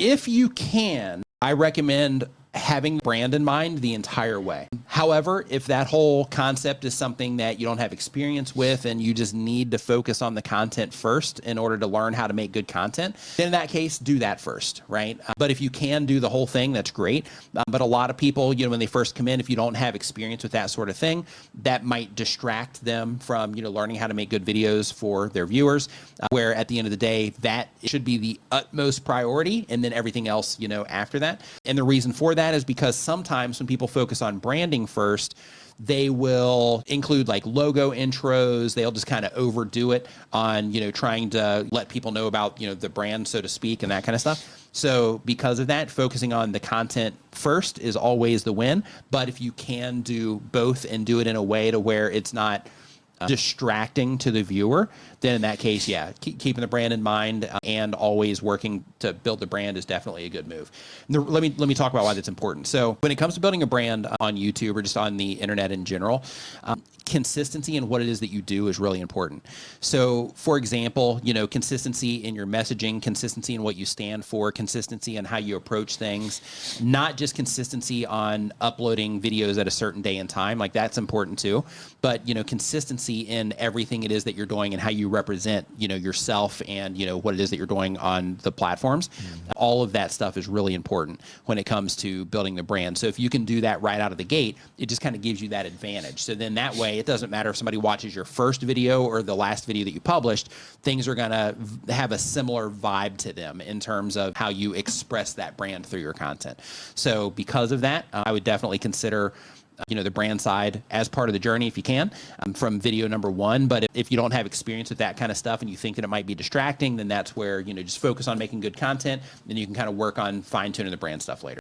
If you can, I recommend having brand in mind the entire way. However, if that whole concept is something that you don't have experience with and you just need to focus on the content first in order to learn how to make good content, then in that case, do that first, right? But if you can do the whole thing, that's great. But a lot of people, when they first come in, if you don't have experience with that sort of thing, that might distract them from, learning how to make good videos for their viewers, where at the end of the day, that should be the utmost priority, and then everything else, after that. And the reason for that is because sometimes when people focus on branding first, they will include like logo intros. They'll just kind of overdo it on, trying to let people know about, the brand, so to speak, and that kind of stuff. So because of that, focusing on the content first is always the win. But if you can do both and do it in a way to where it's not distracting to the viewer, then in that case, yeah, keeping the brand in mind and always working to build the brand is definitely a good move. Let me talk about why that's important. So when it comes to building a brand on YouTube or just on the internet in general, consistency in what it is that you do is really important. So for example, consistency in your messaging, consistency in what you stand for, consistency in how you approach things, not just consistency on uploading videos at a certain day and time, like that's important too, but consistency in everything it is that you're doing and how you represent, yourself and, what it is that you're doing on the platforms. Mm-hmm. All of that stuff is really important when it comes to building the brand. So if you can do that right out of the gate, it just kind of gives you that advantage. So then that way, it doesn't matter if somebody watches your first video or the last video that you published, things are going to have a similar vibe to them in terms of how you express that brand through your content. So because of that, I would definitely consider the brand side as part of the journey if you can, from video number one. But if you don't have experience with that kind of stuff and you think that it might be distracting, then that's where, just focus on making good content. Then you can kind of work on fine tuning the brand stuff later.